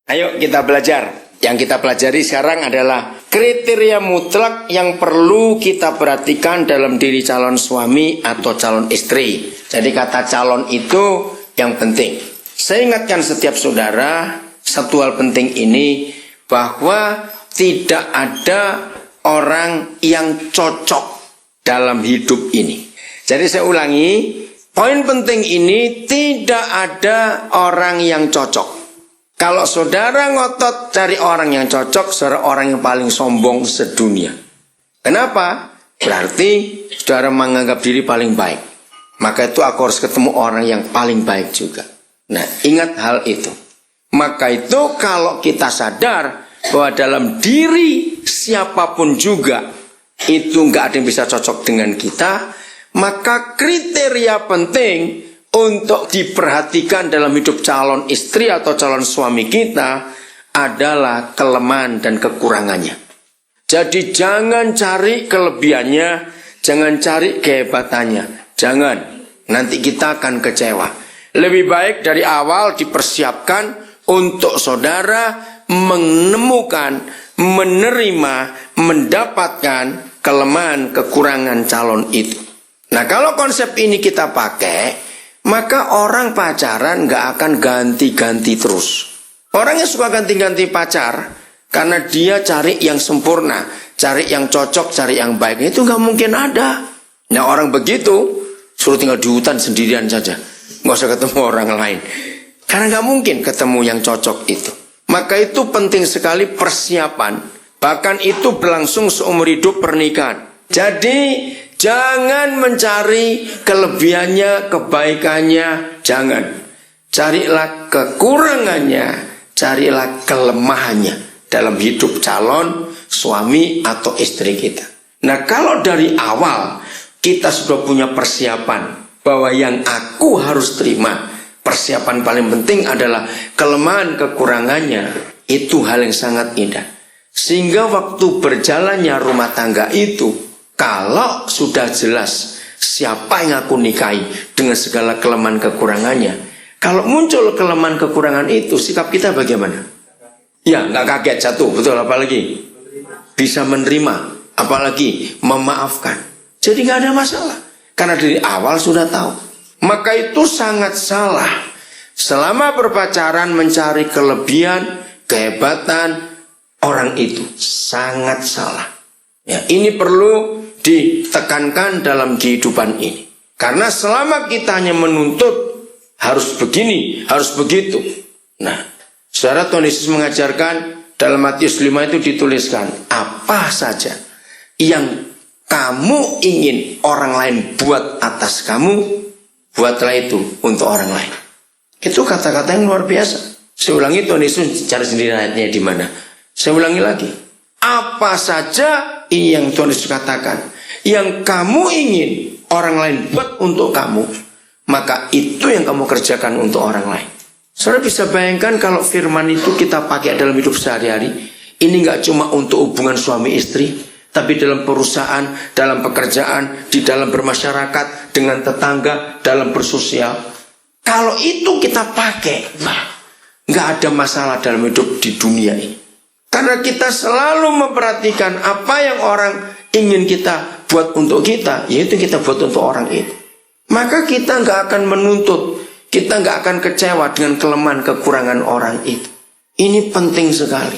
Ayo kita belajar. Yang kita pelajari sekarang adalah kriteria mutlak yang perlu kita perhatikan dalam diri calon suami atau calon istri. Jadi kata calon itu yang penting. Saya ingatkan setiap saudara satu hal penting ini, bahwa tidak ada orang yang cocok dalam hidup ini. Jadi saya ulangi, poin penting ini, tidak ada orang yang cocok. Kalau saudara ngotot cari orang yang cocok, saudara orang yang paling sombong sedunia. Kenapa? Berarti saudara menganggap diri paling baik. Maka itu aku harus ketemu orang yang paling baik juga. Nah, ingat hal itu. Maka itu kalau kita sadar bahwa dalam diri siapapun juga itu nggak ada yang bisa cocok dengan kita, maka kriteria penting untuk diperhatikan dalam hidup calon istri atau calon suami kita adalah kelemahan dan kekurangannya. Jadi jangan cari kelebihannya, jangan cari kehebatannya. Jangan, nanti kita akan kecewa. Lebih baik dari awal dipersiapkan untuk saudara menemukan, menerima, mendapatkan kelemahan, kekurangan calon itu. Nah, kalau konsep ini kita pakai, maka orang pacaran gak akan ganti-ganti terus. Orang yang suka ganti-ganti pacar karena dia cari yang sempurna, cari yang cocok, cari yang baik, itu gak mungkin ada. Nah, orang begitu suruh tinggal di hutan sendirian saja, gak usah ketemu orang lain, karena gak mungkin ketemu yang cocok itu. Maka itu penting sekali persiapan. Bahkan itu berlangsung seumur hidup pernikahan. Jadi jangan mencari kelebihannya, kebaikannya, jangan. Carilah kekurangannya, carilah kelemahannya dalam hidup calon suami atau istri kita. Nah, kalau dari awal kita sudah punya persiapan bahwa yang aku harus terima, persiapan paling penting adalah kelemahan kekurangannya, itu hal yang sangat indah. Sehingga waktu berjalannya rumah tangga itu, kalau sudah jelas siapa yang aku nikahi dengan segala kelemahan kekurangannya, kalau muncul kelemahan kekurangan itu, sikap kita bagaimana? Ya, nggak kaget jatuh, betul, apalagi bisa menerima, apalagi memaafkan. Jadi nggak ada masalah, karena dari awal sudah tahu. Maka itu sangat salah selama berpacaran mencari kelebihan, kehebatan orang itu, sangat salah. Ya, ini perlu ditekankan dalam kehidupan ini. Karena selama kita hanya menuntut harus begini, harus begitu. Nah, saudara, Tuhan Yesus mengajarkan dalam Matius 5 itu dituliskan, apa saja yang kamu ingin orang lain buat atas kamu, buatlah itu untuk orang lain. Itu kata-kata yang luar biasa. Saya ulangi, Tuhan Yesus cara sendiri ayatnya di mana. Saya ulangi lagi. Apa saja yang Tuhan Yesus katakan, yang kamu ingin orang lain buat untuk kamu, maka itu yang kamu kerjakan untuk orang lain. Saudara bisa bayangkan kalau firman itu kita pakai dalam hidup sehari-hari. Ini gak cuma untuk hubungan suami istri, tapi dalam perusahaan, dalam pekerjaan, di dalam bermasyarakat, dengan tetangga, dalam bersosial. Kalau itu kita pakai, gak ada masalah dalam hidup di dunia ini. Karena kita selalu memperhatikan apa yang orang ingin kita buat untuk kita, yaitu kita buat untuk orang itu. Maka kita gak akan menuntut, kita gak akan kecewa dengan kelemahan kekurangan orang itu. Ini penting sekali.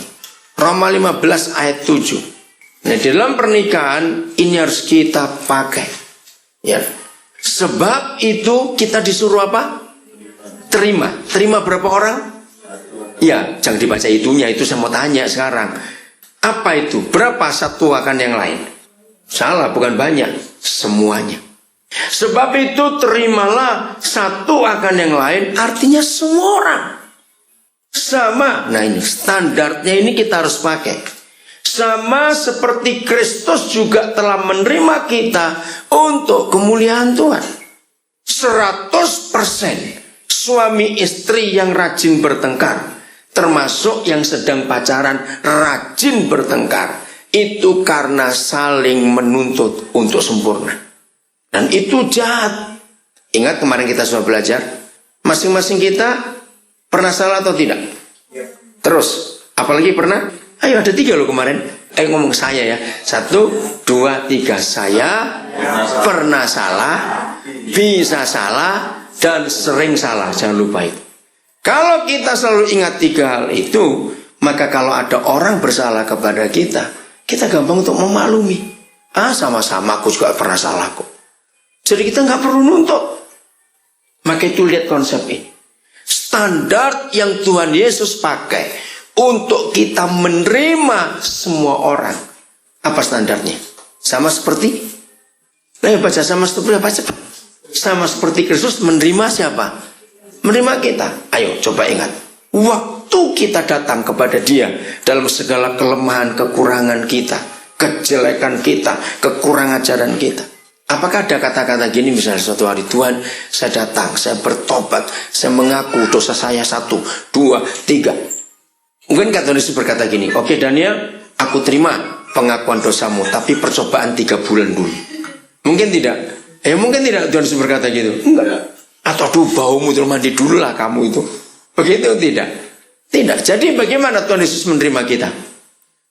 Roma 15 ayat 7. Nah, dalam pernikahan ini harus kita pakai. Ya. Sebab itu kita disuruh apa? Terima. Terima berapa orang? Ya, jangan dibaca itunya, itu saya mau tanya sekarang. Apa itu? Berapa satu akan yang lain? Salah, bukan banyak, semuanya. Sebab itu terimalah satu akan yang lain, artinya semua orang. Sama, nah ini standarnya ini kita harus pakai. Sama seperti Kristus juga telah menerima kita untuk kemuliaan Tuhan. 100% suami istri yang rajin bertengkar, termasuk yang sedang pacaran rajin bertengkar, itu karena saling menuntut untuk sempurna. Dan itu jahat. Ingat kemarin kita sudah belajar, masing-masing kita pernah salah atau tidak? Terus Terus, apalagi pernah? Ayo ada 3 loh kemarin. Ngomong saya ya. 1, 2, 3. Saya pernah salah, bisa salah, dan sering salah. Jangan lupa itu. Kalau kita selalu ingat 3 hal itu, maka kalau ada orang bersalah kepada kita gampang untuk memaklumi. Sama-sama aku juga pernah salah kok. Jadi kita nggak perlu nuntut. Maka itu lihat konsep ini. Standar yang Tuhan Yesus pakai untuk kita menerima semua orang. Apa standarnya? Sama seperti? Baca sama seperti apa? Sama seperti Kristus menerima siapa? Menerima kita. Ayo coba ingat. Waktu kita datang kepada Dia dalam segala kelemahan, kekurangan kita, kejelekan kita, kekurangan ajaran kita. Apakah ada kata-kata gini misalnya suatu hari, Tuhan saya datang, saya bertobat, saya mengaku dosa saya 1, 2, 3. Mungkin kata Yesus berkata gini, oke Daniel, aku terima pengakuan dosamu, tapi percobaan 3 bulan dulu. Mungkin tidak. Mungkin tidak Tuhan Yesus berkata gitu. Enggak. Atau aduh baumu terus mandi dulu lah kamu itu. Begitu tidak? Tidak. Jadi bagaimana Tuhan Yesus menerima kita?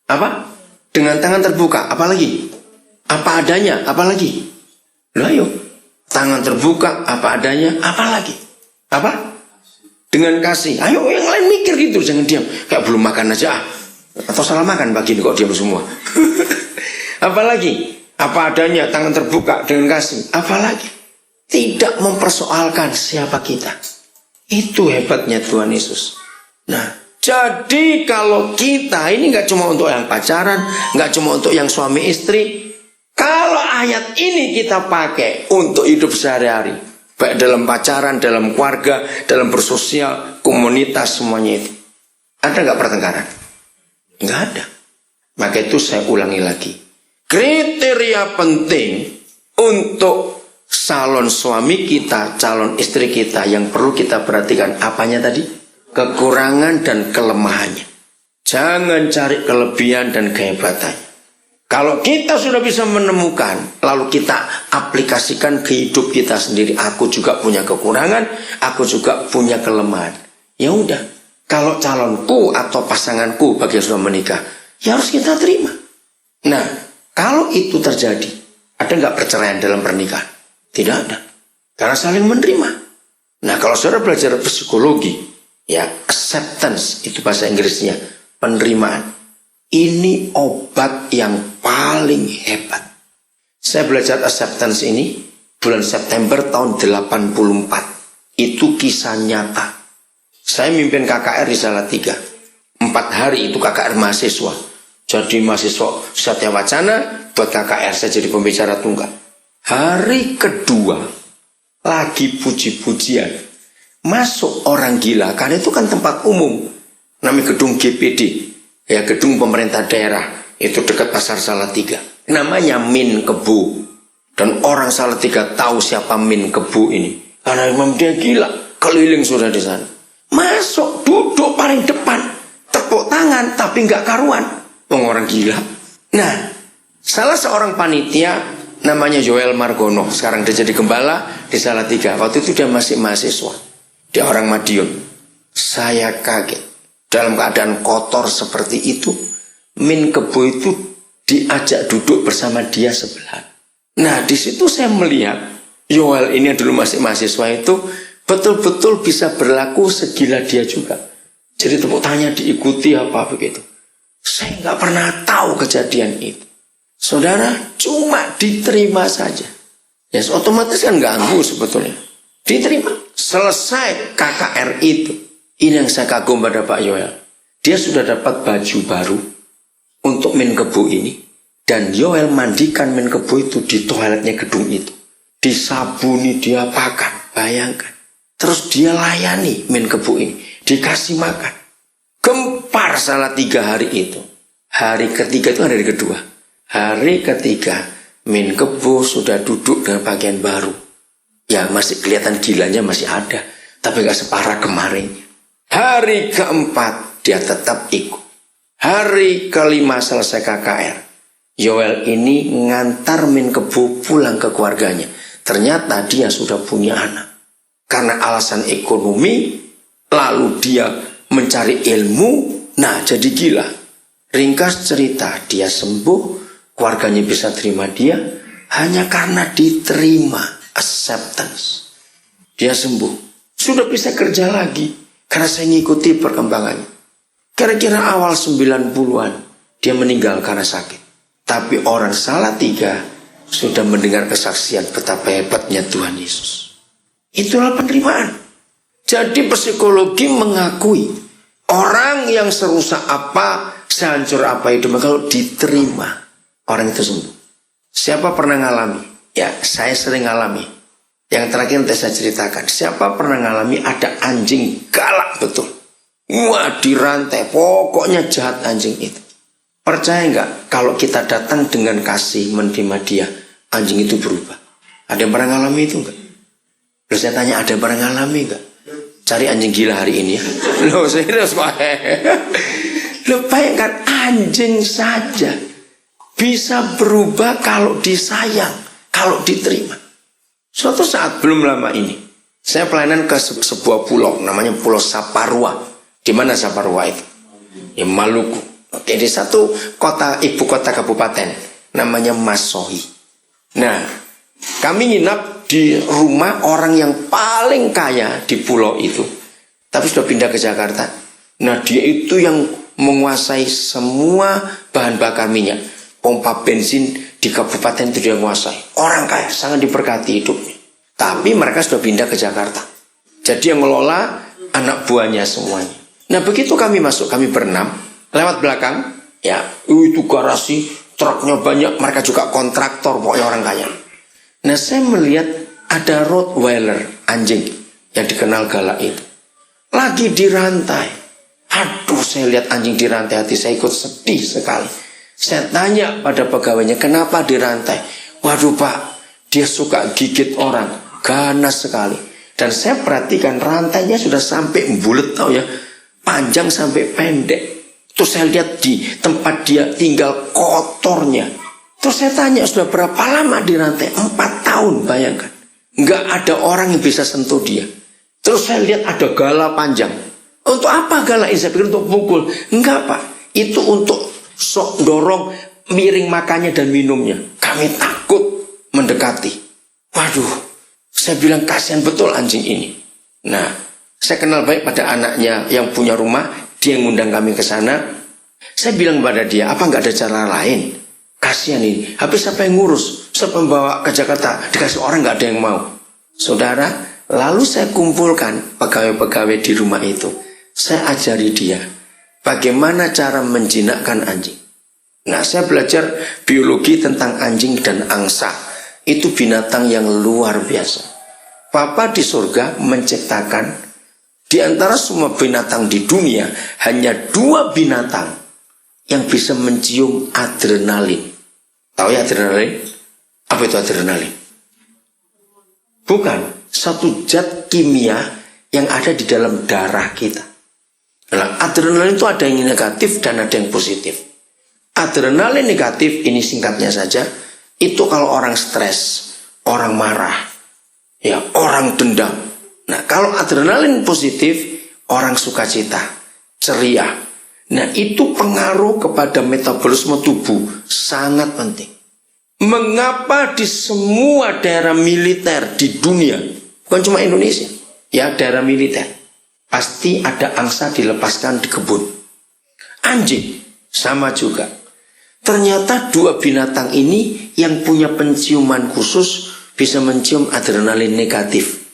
Apa? Dengan tangan terbuka. Apalagi? Apa adanya? Apalagi? Loh ayo. Tangan terbuka. Apa adanya? Apalagi? Apa? Dengan kasih. Ayo yang lain mikir gitu. Jangan diam. Kayak belum makan aja. Atau salah makan pagi ini kok diam semua. Apalagi? Apa adanya? Tangan terbuka dengan kasih. Apalagi? Tidak mempersoalkan siapa kita. Itu hebatnya Tuhan Yesus. Nah, jadi kalau kita ini nggak cuma untuk yang pacaran, nggak cuma untuk yang suami istri. Kalau ayat ini kita pakai untuk hidup sehari-hari, baik dalam pacaran, dalam keluarga, dalam bersosial, komunitas, semuanya itu. Ada nggak pertengkaran? Nggak ada. Maka itu saya ulangi lagi. Kriteria penting untuk calon suami kita, calon istri kita yang perlu kita perhatikan apanya tadi? Kekurangan dan kelemahannya. Jangan cari kelebihan dan kehebatannya. Kalau kita sudah bisa menemukan, lalu kita aplikasikan ke hidup kita sendiri. Aku juga punya kekurangan, aku juga punya kelemahan. Ya udah, kalau calonku atau pasanganku bagi yang sudah menikah, ya harus kita terima. Nah, kalau itu terjadi, ada nggak perceraian dalam pernikahan? Tidak ada. Karena saling menerima. Nah, kalau saudara belajar psikologi, ya, acceptance, itu bahasa Inggrisnya, penerimaan. Ini obat yang paling hebat. Saya belajar acceptance ini bulan September tahun 84. Itu kisah nyata. Saya mimpin KKR di Salatiga. 4 hari itu KKR mahasiswa. Jadi mahasiswa Satya Wacana, buat KKR saya jadi pembicara tunggal. Hari kedua lagi puji-pujian, masuk orang gila, karena itu kan tempat umum, namanya gedung GPD, ya gedung pemerintah daerah, itu dekat pasar Salatiga, namanya Min Kebu. Dan orang Salatiga tahu siapa Min Kebu ini, karena memang dia gila, keliling sudah di sana. Masuk, duduk paling depan, tepuk tangan, tapi nggak karuan, orang gila. Nah, salah seorang panitia namanya Joel Margono, sekarang dia jadi gembala di Salatiga. Waktu itu dia masih mahasiswa, dia orang Madiun. Saya kaget, dalam keadaan kotor seperti itu, Min Kebu itu diajak duduk bersama dia sebelah. Nah, di situ saya melihat Joel ini yang dulu masih mahasiswa itu betul-betul bisa berlaku segila dia juga. Jadi tepuk tangannya diikuti apa begitu. Saya nggak pernah tahu kejadian itu. Saudara, cuma diterima saja. Ya, otomatis kan ganggu sebetulnya. Diterima. Selesai KKR itu. Ini yang saya kagum pada Pak Yoel. Dia sudah dapat baju baru untuk Min Kebu ini. Dan Yoel mandikan Min Kebu itu di toiletnya gedung itu. Disabuni, dia pakan. Bayangkan. Terus dia layani Min Kebu ini. Dikasih makan. Gempar Salatiga hari itu. Hari ketiga itu hari kedua. Hari ketiga, Min Kebu sudah duduk dengan pakaian baru. Ya, masih kelihatan gilanya masih ada, tapi gak separah kemarin. Hari keempat, dia tetap ikut. Hari kelima selesai KKR. Yoel ini ngantar Min Kebu pulang ke keluarganya. Ternyata dia sudah punya anak. Karena alasan ekonomi, lalu dia mencari ilmu, Nah, jadi gila. Ringkas cerita, dia sembuh, keluarganya bisa terima dia hanya karena diterima, acceptance. Dia sembuh, sudah bisa kerja lagi karena saya ngikuti perkembangannya. Kira-kira awal 90-an dia meninggal karena sakit. Tapi orang Salatiga sudah mendengar kesaksian betapa hebatnya Tuhan Yesus. Itulah penerimaan. Jadi psikologi mengakui orang yang serusak apa, sehancur apa itu, kalau diterima, orang itu sembuh. Siapa pernah ngalami? Ya, saya sering ngalami. Yang terakhir nanti saya ceritakan. Siapa pernah ngalami ada anjing galak betul? Wah, dirantai, pokoknya jahat anjing itu. Percaya nggak kalau kita datang dengan kasih menerima dia, anjing itu berubah? Ada yang pernah ngalami itu nggak? Terus saya tanya, ada yang pernah ngalami nggak? Cari anjing gila hari ini ya. Loh, serius Pak. Loh, bayangkan anjing saja bisa berubah kalau disayang, kalau diterima. Suatu saat belum lama ini, saya pelayanan ke sebuah pulau, namanya Pulau Saparua. Di mana Saparua itu? Di Maluku. Oke, di satu kota, ibu kota kabupaten, namanya Masohi. Nah, kami nginap di rumah orang yang paling kaya di pulau itu, tapi sudah pindah ke Jakarta. Nah, dia itu yang menguasai semua bahan bakar minyak, pompa bensin di kabupaten itu dia menguasai. Orang kaya, sangat diberkati hidupnya. Tapi mereka sudah pindah ke Jakarta. Jadi yang ngelola anak buahnya semuanya. Nah, begitu kami masuk, kami berenam, lewat belakang, ya itu garasi, truknya banyak, mereka juga kontraktor, pokoknya orang kaya. Nah, saya melihat ada Rottweiler, anjing yang dikenal galak itu, lagi dirantai. Aduh, saya lihat anjing dirantai, hati saya ikut sedih sekali. Saya tanya pada pegawainya, kenapa dirantai? Waduh Pak, dia suka gigit orang, ganas sekali. Dan saya perhatikan rantainya sudah sampai bulet, tahu ya, panjang sampai pendek. Terus saya lihat di tempat dia tinggal kotornya. Terus saya tanya, sudah berapa lama dirantai? 4 tahun, bayangkan. Nggak ada orang yang bisa sentuh dia. Terus saya lihat ada gala panjang. Untuk apa gala ini? Saya pikir untuk pukul. Enggak Pak, itu untuk sok dorong miring makannya dan minumnya. Kami takut mendekati. Waduh, saya bilang kasihan betul anjing ini. Nah, saya kenal baik pada anaknya yang punya rumah. Dia yang ngundang kami ke sana. Saya bilang kepada dia, apa nggak ada cara lain? Kasihan ini, habis siapa yang ngurus? Siapa membawa ke Jakarta? Dikasih orang nggak ada yang mau. Saudara, lalu saya kumpulkan pegawai-pegawai di rumah itu. Saya ajari dia bagaimana cara menjinakkan anjing. Nah, saya belajar biologi tentang anjing dan angsa. Itu binatang yang luar biasa. Bapa di surga menciptakan di antara semua binatang di dunia hanya 2 binatang yang bisa mencium adrenalin. Tahu ya adrenalin? Apa itu adrenalin? Bukan, satu zat kimia yang ada di dalam darah kita. Nah, adrenalin itu ada yang negatif dan ada yang positif. Adrenalin negatif, ini singkatnya saja, itu kalau orang stres, orang marah, ya orang dendam. Nah, kalau adrenalin positif, orang sukacita, ceria. Nah, itu pengaruh kepada metabolisme tubuh, sangat penting. Mengapa di semua daerah militer di dunia, bukan cuma Indonesia, ya daerah militer, pasti ada angsa dilepaskan di kebun. Anjing, sama juga. Ternyata 2 binatang ini yang punya penciuman khusus bisa mencium adrenalin negatif.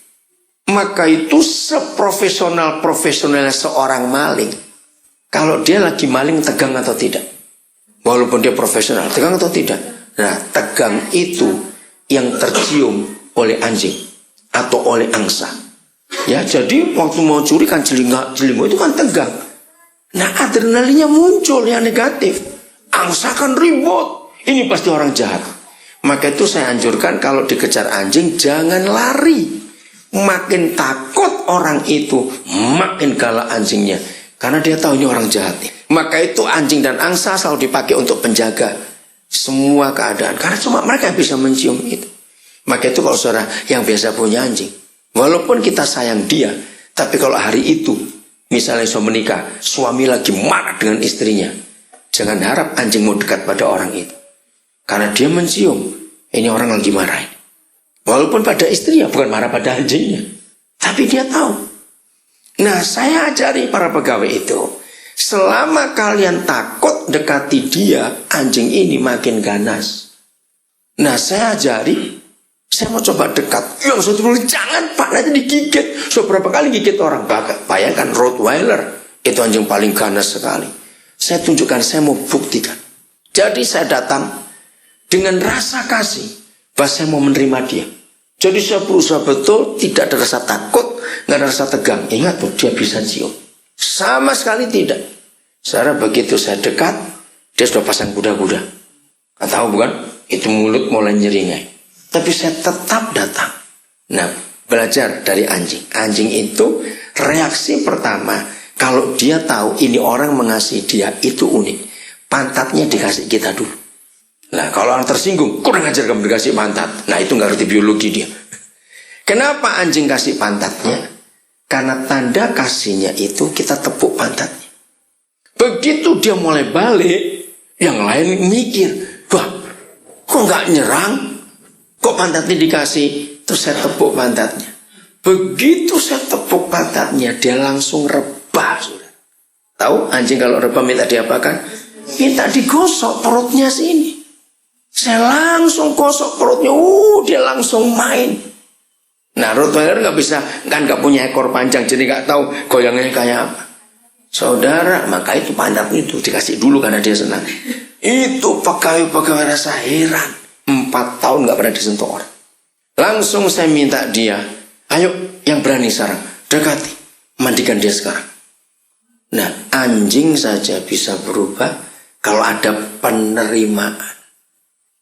Maka itu seprofesional-profesionalnya seorang maling, kalau dia lagi maling tegang atau tidak? Walaupun dia profesional, tegang atau tidak? Nah, tegang itu yang tercium oleh anjing atau oleh angsa. Ya, jadi waktu mau curi kan jelingo itu kan tegang. Nah, adrenalinnya muncul yang negatif. Angsa kan ribut. Ini pasti orang jahat. Maka itu saya anjurkan kalau dikejar anjing jangan lari. Makin takut orang itu, makin galak anjingnya. Karena dia tahu ini orang jahat. Maka itu anjing dan angsa selalu dipakai untuk penjaga semua keadaan. Karena cuma mereka yang bisa mencium itu. Maka itu kalau saudara yang biasa punya anjing, walaupun kita sayang dia, tapi kalau hari itu Misalnya suami menikah, suami lagi marah dengan istrinya. Jangan harap anjing mau dekat pada orang itu. Karena dia mencium, ini orang lagi marah. Walaupun pada istrinya, bukan marah pada anjingnya. Tapi dia tahu. Nah, saya ajari para pegawai itu, selama kalian takut dekati dia, anjing ini makin ganas. Nah, saya ajari, saya mau coba dekat. Yang satu bilang, jangan Pak, nanti digigit. So, berapa kali gigit orang? Bayangkan Rottweiler, itu anjing paling ganas sekali. Saya tunjukkan, saya mau buktikan. Jadi saya datang dengan rasa kasih, bahwa saya mau menerima dia. Jadi saya berusaha betul, tidak ada rasa takut, nggak ada rasa tegang. Ingat tuh, dia bisa cium. Sama sekali tidak. Sekarang begitu saya dekat, dia sudah pasang kuda-kuda. Nggak tahu bukan? Itu mulut mulai nyeringai. Tapi saya tetap datang. Nah, belajar dari anjing. Anjing itu reaksi pertama, kalau dia tahu ini orang mengasihi dia, itu unik. Pantatnya dikasih kita dulu. Nah, kalau orang tersinggung, kurang ajar kamu dikasih pantat. Nah, itu nggak ngerti biologi dia. Kenapa anjing kasih pantatnya? Karena tanda kasihnya itu kita tepuk pantatnya. Begitu dia mulai balik, yang lain mikir, wah, kok nggak nyerang? Kok pantatnya dikasih? Terus saya tepuk pantatnya. Begitu saya tepuk pantatnya, dia langsung rebah. Sudah. Tahu anjing kalau rebah minta diapakan? Minta digosok perutnya sini. Saya langsung gosok perutnya, dia langsung main. Nah, Rottweiler nggak bisa, kan nggak punya ekor panjang, jadi nggak tahu goyangnya kayak apa. Saudara, maka itu pantat itu dikasih dulu karena dia senang. Itu pegawai rasa heran. 4 tahun nggak pernah disentuh orang. Langsung saya minta dia, ayo yang berani sekarang, dekati, mandikan dia sekarang. Nah, anjing saja bisa berubah kalau ada penerimaan,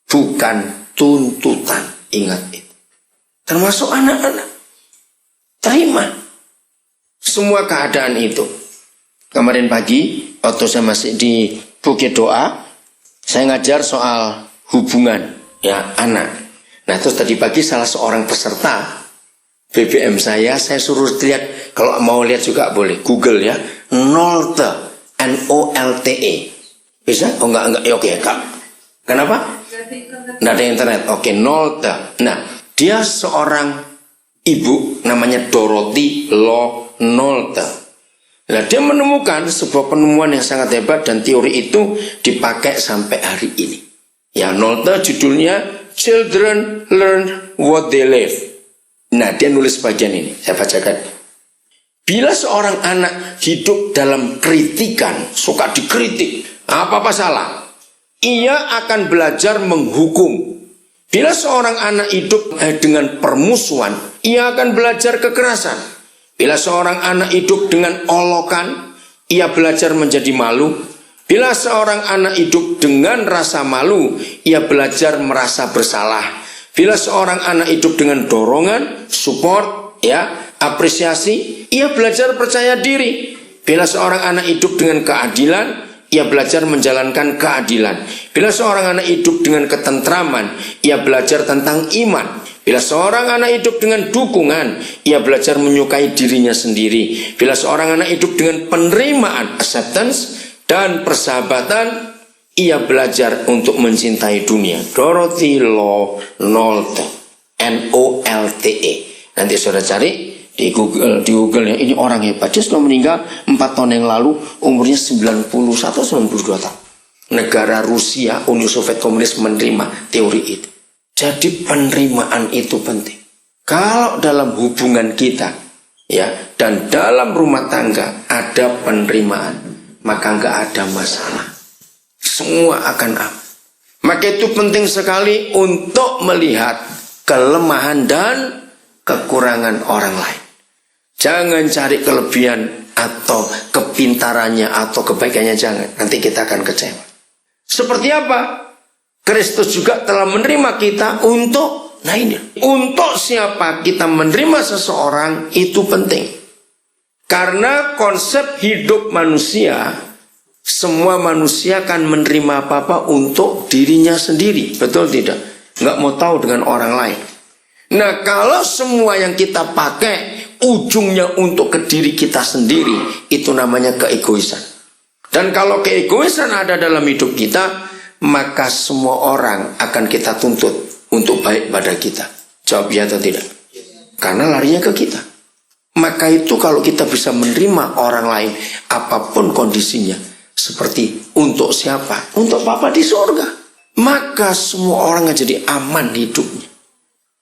bukan tuntutan. Ingat itu. Termasuk anak-anak. Terima semua keadaan itu. Kemarin pagi, waktu saya masih di Bukit Doa, saya ngajar soal hubungan ya anak. Nah, terus tadi pagi salah seorang peserta BBM saya suruh lihat, kalau mau lihat juga boleh, Google ya, Nolte, N-O-L-T-E. Bisa? Oh enggak, ya, oke, Kak. Kenapa? Nggak ada internet. Oke, Nolte. Nah, dia seorang ibu namanya Dorothy Lo Nolte. Nah, dia menemukan sebuah penemuan yang sangat hebat dan teori itu dipakai sampai hari ini. Ya, Nolte judulnya Children Learn What They Live. Nah, dia nulis bagian ini, saya bacakan. Bila seorang anak hidup dalam kritikan, suka dikritik, apa-apa salah, ia akan belajar menghukum. Bila seorang anak hidup dengan permusuhan, ia akan belajar kekerasan. Bila seorang anak hidup dengan olokan, ia belajar menjadi malu. Bila seorang anak hidup dengan rasa malu, ia belajar merasa bersalah. Bila seorang anak hidup dengan dorongan, support, ya, apresiasi, ia belajar percaya diri. Bila seorang anak hidup dengan keadilan, ia belajar menjalankan keadilan. Bila seorang anak hidup dengan ketentraman, ia belajar tentang iman. Bila seorang anak hidup dengan dukungan, ia belajar menyukai dirinya sendiri. Bila seorang anak hidup dengan penerimaan, acceptance, dan persahabatan, ia belajar untuk mencintai dunia. Dorothy Lo Nolte, N-O-L-T-E. Nanti saudara cari di Google ya, ini orang hebat. Dia sudah meninggal 4 tahun yang lalu, umurnya 91 atau 92 tahun. Negara Rusia, Uni Soviet Komunis menerima teori itu. Jadi penerimaan itu penting. Kalau dalam hubungan kita ya dan dalam rumah tangga ada penerimaan, maka nggak ada masalah. Semua akan aman. Maka itu penting sekali untuk melihat kelemahan dan kekurangan orang lain. Jangan cari kelebihan atau kepintarannya atau kebaikannya, jangan. Nanti kita akan kecewa. Seperti apa? Kristus juga telah menerima kita untuk, nah ini, untuk siapa kita menerima seseorang itu penting. Karena konsep hidup manusia, semua manusia akan menerima apa-apa untuk dirinya sendiri. Betul tidak? Nggak mau tahu dengan orang lain. Nah, kalau semua yang kita pakai ujungnya untuk ke diri kita sendiri, itu namanya keegoisan. Dan kalau keegoisan ada dalam hidup kita, maka semua orang akan kita tuntut untuk baik pada kita. Jawab ya atau tidak? Karena larinya ke kita. Maka itu kalau kita bisa menerima orang lain apapun kondisinya, seperti untuk siapa? Untuk Bapa di surga. Maka semua orang jadi aman hidupnya.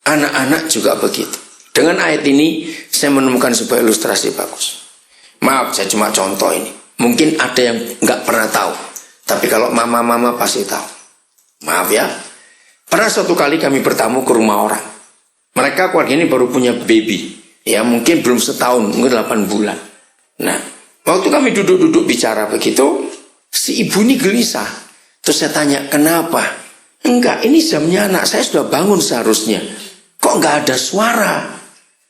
Anak-anak juga begitu. Dengan ayat ini saya menemukan sebuah ilustrasi bagus. Maaf, saya cuma contoh ini. Mungkin ada yang nggak pernah tahu, tapi kalau mama-mama pasti tahu. Maaf ya. Pernah suatu kali kami bertamu ke rumah orang. Mereka keluarga ini baru punya baby. Ya mungkin belum setahun, mungkin 8 bulan. Nah, waktu kami duduk-duduk bicara begitu, si ibu ini gelisah. Terus saya tanya, kenapa? Enggak, ini jamnya anak saya sudah bangun seharusnya. Kok nggak ada suara?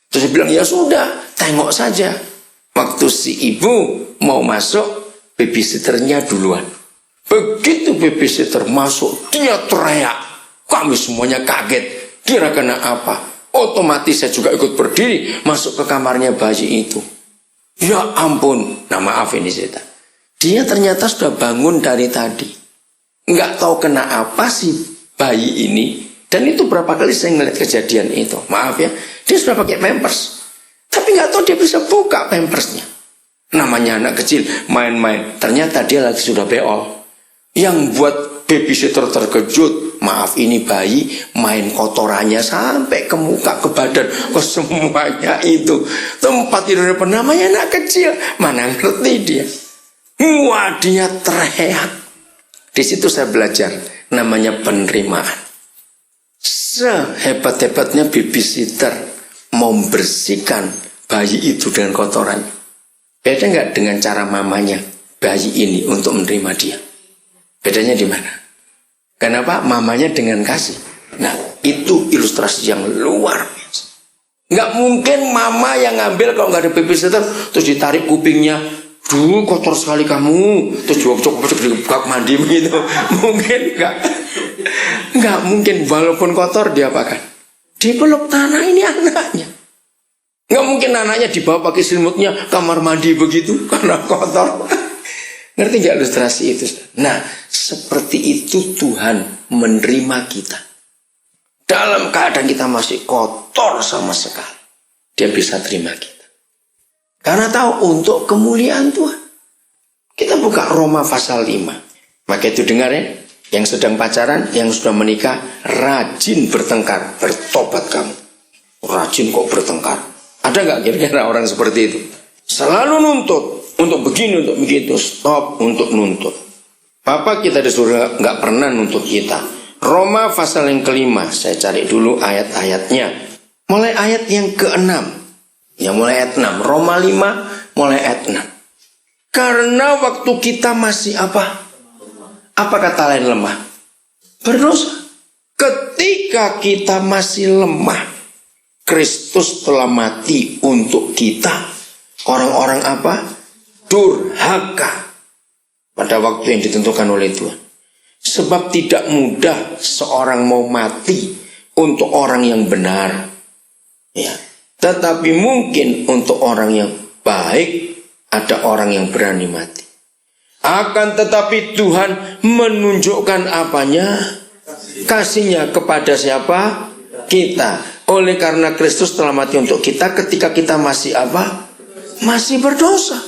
Terus saya bilang, ya sudah, tengok saja. Waktu si ibu mau masuk, babysitternya duluan. Begitu babysitter masuk, dia teriak. Kami semuanya kaget. Kira kena apa? Otomatis saya juga ikut berdiri, masuk ke kamarnya bayi itu. Ya ampun, nah maaf ini Zeta. Dia ternyata sudah bangun dari tadi. Nggak tahu kena apa si bayi ini. Dan itu berapa kali saya ngeliat kejadian itu. Maaf ya, dia sudah pakai pampers. Tapi nggak tahu dia bisa buka pampersnya. Namanya anak kecil, main-main. Ternyata dia lagi sudah beol. Yang buat babysitter terkejut, maaf ini bayi main kotorannya sampai ke muka, ke badan, ke semuanya itu. Tempat tidurnya namanya anak kecil. Mana ngerti dia. Wah, dia teriak. Di situ saya belajar namanya penerimaan. Sehebat-hebatnya babysitter membersihkan bayi itu dengan kotorannya. Beda nggak dengan cara mamanya bayi ini untuk menerima dia? Bedanya di mana? Kenapa? Mamanya dengan kasih. Nah, itu ilustrasi yang luar biasa. Nggak mungkin mama yang ngambil kalau nggak ada babysitter, terus ditarik kupingnya. Duh, kotor sekali kamu. Terus coba dibuka mandi gitu. Mungkin nggak. Nggak mungkin, walaupun kotor dia apakan? Dipeluk tanah, ini anaknya. Nggak mungkin anaknya dibawa pakai selimutnya kamar mandi begitu karena kotor. Ngerti nggak ilustrasi itu? Nah, seperti itu Tuhan menerima kita. Dalam keadaan kita masih kotor sama sekali, dia bisa terima kita. Karena tahu untuk kemuliaan Tuhan. Kita buka Roma pasal 5. Maka itu dengar ya, yang sedang pacaran, yang sudah menikah, rajin bertengkar, bertobat kamu. Rajin kok bertengkar. Ada nggak kira-kira orang seperti itu? Selalu nuntut, untuk begini, untuk begitu. Stop untuk nuntut. Bapak kita di surga nggak pernah nuntut kita. Roma pasal yang kelima, saya cari dulu ayat-ayatnya. Mulai ayat yang ke-6. Ya mulai ayat 6. Roma 5, mulai ayat 6. Karena waktu kita masih apa? Apa kata lain lemah? Berdosa. Ketika kita masih lemah, Kristus telah mati untuk kita. Orang-orang apa? Durhaka. Pada waktu yang ditentukan oleh Tuhan. Sebab tidak mudah seorang mau mati untuk orang yang benar. Ya. Tetapi mungkin untuk orang yang baik, ada orang yang berani mati. Akan tetapi Tuhan menunjukkan apanya? Kasihnya kepada siapa? Kita. Oleh karena Kristus telah mati untuk kita ketika kita masih apa? Masih berdosa.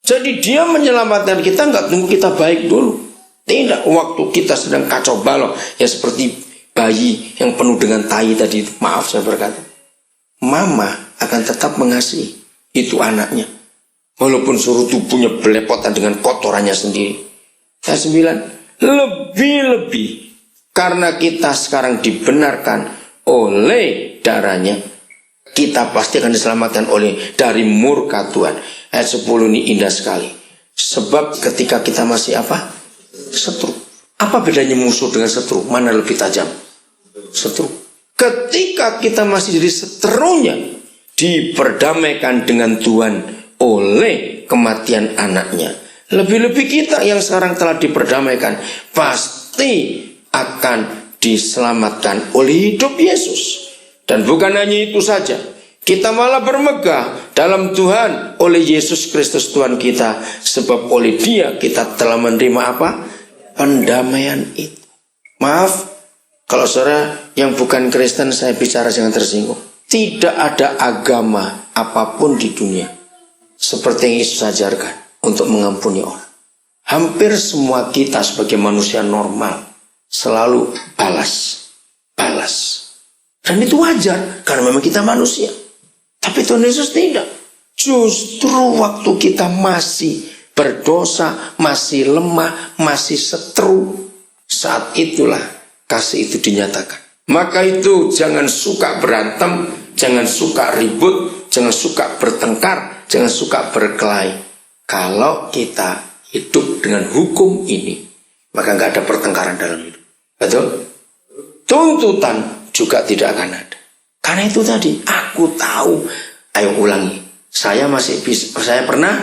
Jadi dia menyelamatkan kita, nggak tunggu kita baik dulu. Tidak, waktu kita sedang kacau balau. Ya seperti bayi yang penuh dengan tai tadi. Maaf saya berkata. Mama akan tetap mengasihi itu anaknya. Walaupun suruh tubuhnya belepotan dengan kotorannya sendiri. Ayat 9. Lebih-lebih. Karena kita sekarang dibenarkan oleh darahnya. Kita pasti akan diselamatkan dari murka Tuhan. Ayat 10 ini indah sekali. Sebab ketika kita masih apa? Setru. Apa bedanya musuh dengan setru? Mana lebih tajam? Setru. Ketika kita masih jadi seterunya, diperdamaikan dengan Tuhan oleh kematian anaknya. Lebih-lebih kita yang sekarang telah diperdamaikan, pasti akan diselamatkan oleh hidup Yesus. Dan bukan hanya itu saja, Kita malah bermegah dalam Tuhan oleh Yesus Kristus Tuhan kita. Sebab oleh Dia kita telah menerima apa? Pendamaian itu. Maaf, kalau saudara yang bukan Kristen saya bicara jangan tersinggung. Tidak ada agama apapun di dunia seperti yang Yesus ajarkan untuk mengampuni orang. Hampir semua kita sebagai manusia normal selalu balas. Dan itu wajar karena memang kita manusia. Tapi Tuhan Yesus tidak. Justru waktu kita masih berdosa, masih lemah, masih seteru, saat itulah kasih itu dinyatakan. Maka itu jangan suka berantem, jangan suka ribut, jangan suka bertengkar, jangan suka berkelahi. Kalau kita hidup dengan hukum ini, maka nggak ada pertengkaran dalam hidup. Betul? Tuntutan juga tidak akan ada. Karena itu tadi, aku tahu. Ayo ulangi. Saya pernah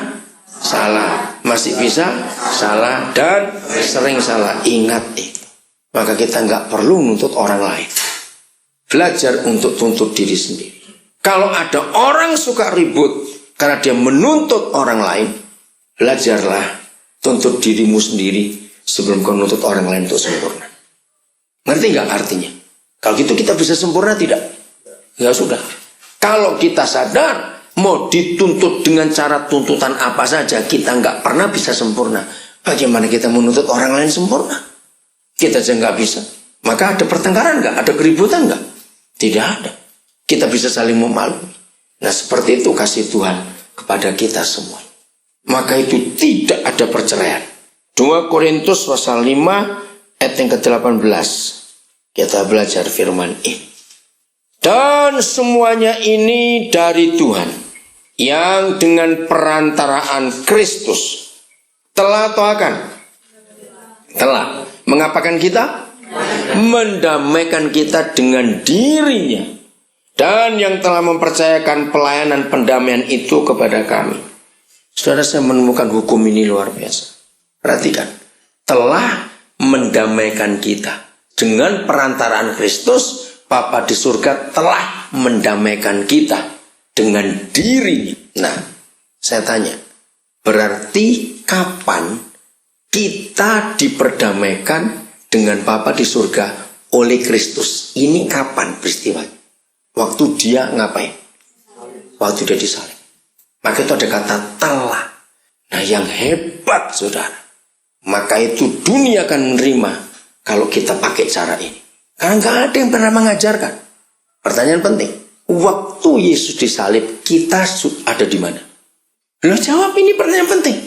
salah, masih bisa salah dan sering salah. Ingat itu. Maka kita nggak perlu nuntut orang lain. Belajar untuk tuntut diri sendiri. Kalau ada orang suka ribut karena dia menuntut orang lain, belajarlah tuntut dirimu sendiri sebelum kau nuntut orang lain untuk sempurna. Ngerti nggak artinya? Kalau gitu kita bisa sempurna tidak? Ya sudah. Kalau kita sadar mau dituntut dengan cara tuntutan apa saja, kita nggak pernah bisa sempurna. Bagaimana kita menuntut orang lain sempurna? Kita aja nggak bisa. Maka ada pertengkaran nggak? Ada keributan nggak? Tidak ada. Kita bisa saling memaklumi. Nah seperti itu kasih Tuhan kepada kita semua. Maka itu tidak ada perceraian. 2 Korintus pasal 5 ayat yang ke-18. Kita belajar firman ini. Dan semuanya ini dari Tuhan, yang dengan perantaraan Kristus telah atau akan? Telah mengapakan kita? Mendamaikan kita dengan dirinya. Dan yang telah mempercayakan pelayanan pendamaian itu kepada kami. Saudara, saya menemukan hukum ini luar biasa. Perhatikan, telah mendamaikan kita dengan perantaraan Kristus. Bapa di surga telah mendamaikan kita dengan dirinya. Nah, saya tanya, berarti kapan kita diperdamaikan dengan Bapa di surga oleh Kristus? Ini kapan peristiwanya? Waktu dia ngapain? Waktu dia disalib. Maka itu ada kata telah. Nah, yang hebat saudara, maka itu dunia akan menerima kalau kita pakai cara ini. Karena nggak ada yang pernah mengajarkan. Pertanyaan penting. Waktu Yesus disalib, kita ada di mana? Lo jawab, ini pertanyaan penting.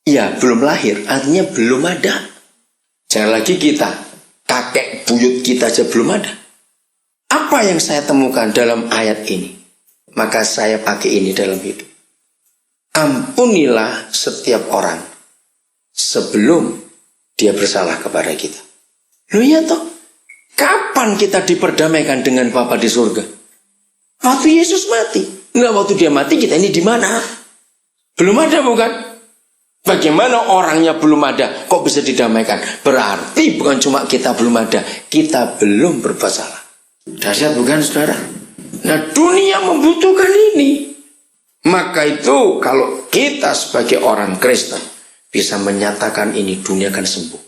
Ya, belum lahir. Artinya belum ada. Jangan lagi kita. Kakek buyut kita aja belum ada. Apa yang saya temukan dalam ayat ini? Maka saya pakai ini dalam hidup. Ampunilah setiap orang sebelum dia bersalah kepada kita. Loh ya toh, kapan kita diperdamaikan dengan Bapa di surga? Waktu Yesus mati. Nah, waktu dia mati kita ini di mana? Belum ada bukan? Bagaimana orangnya belum ada, kok bisa didamaikan? Berarti bukan cuma kita belum ada, kita belum berbuat salah. Dahsyat bukan saudara? Nah, dunia membutuhkan ini. Maka itu kalau kita sebagai orang Kristen bisa menyatakan ini, dunia akan sembuh.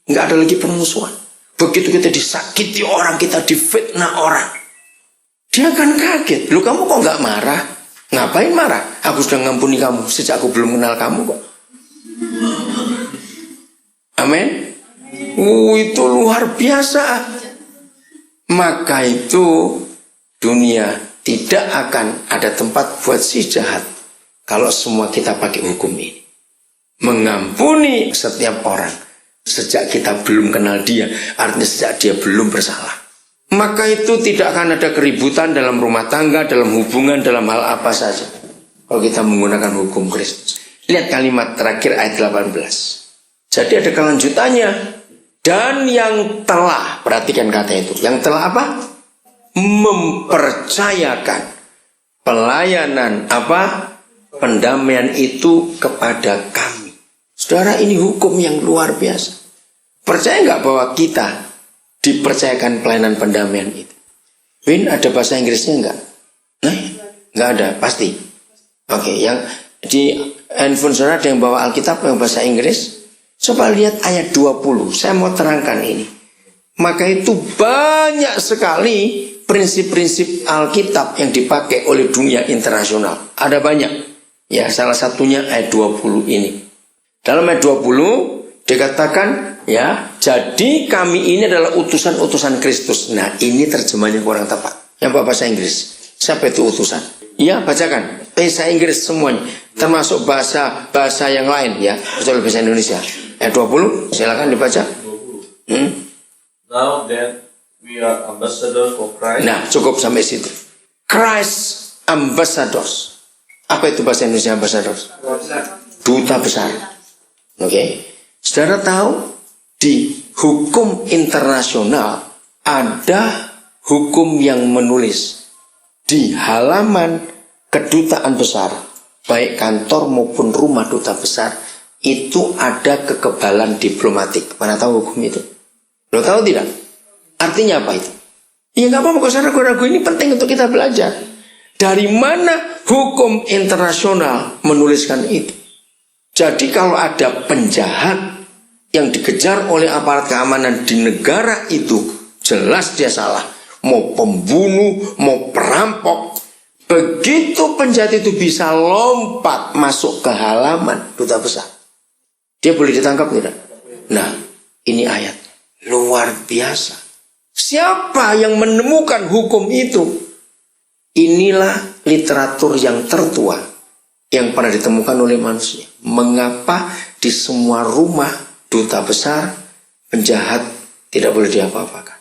Nggak ada lagi permusuhan. Begitu kita disakiti orang, kita difitnah orang, dia akan kaget. Loh, kamu kok nggak marah? Ngapain marah? Aku sudah ngampuni kamu sejak aku belum kenal kamu kok. Amin. Itu luar biasa. Maka itu dunia tidak akan ada tempat buat si jahat kalau semua kita pakai hukum ini. Mengampuni setiap orang sejak kita belum kenal dia, artinya sejak dia belum bersalah. Maka itu tidak akan ada keributan dalam rumah tangga, dalam hubungan, dalam hal apa saja kalau kita menggunakan hukum Kristus. Lihat kalimat terakhir ayat 18. Jadi ada kelanjutannya. Dan yang telah, perhatikan kata itu, yang telah apa? Mempercayakan pelayanan apa? Pendamaian itu kepada kami. Saudara, ini hukum yang luar biasa. Percaya nggak bahwa kita dipercayakan pelayanan pendamaian itu? Win, ada bahasa Inggrisnya enggak? Nah, enggak ada, pasti. Oke, yang di handphone saudara ada yang bawa Alkitab yang bahasa Inggris. Coba lihat ayat 20. Saya mau terangkan ini. Maka itu banyak sekali prinsip-prinsip Alkitab yang dipakai oleh dunia internasional. Ada banyak. Ya, salah satunya ayat 20 ini. Dalam ayat 20 dikatakan, ya, jadi kami ini adalah utusan-utusan Kristus. Nah, ini terjemahnya kurang tepat. Yang bahasa Inggris. Siapa itu utusan? Ya, bacakan. Bahasa Inggris semuanya. Termasuk bahasa yang lain, ya. Kecuali bahasa Indonesia. Ayat 20, silakan dibaca. Now that we are ambassadors for Christ. Nah, cukup sampai situ. Christ ambassadors. Apa itu bahasa Indonesia ambassadors? Duta besar. Oke. Saudara tahu di hukum internasional ada hukum yang menulis di halaman kedutaan besar, baik kantor maupun rumah duta besar, itu ada kekebalan diplomatik. Mana tahu hukum itu? Lo tahu tidak? Artinya apa itu? Ya nggak apa-apa, kalau saya ragu-ragu, ini penting untuk kita belajar. Dari mana hukum internasional menuliskan itu? Jadi kalau ada penjahat yang dikejar oleh aparat keamanan di negara itu, jelas dia salah. Mau pembunuh, mau perampok. Begitu penjahat itu bisa lompat masuk ke halaman duta besar, dia boleh ditangkap tidak? Nah, ini ayat luar biasa. Siapa yang menemukan hukum itu? Inilah literatur yang tertua yang pernah ditemukan oleh manusia. Mengapa di semua rumah duta besar penjahat tidak boleh diapa-apakan?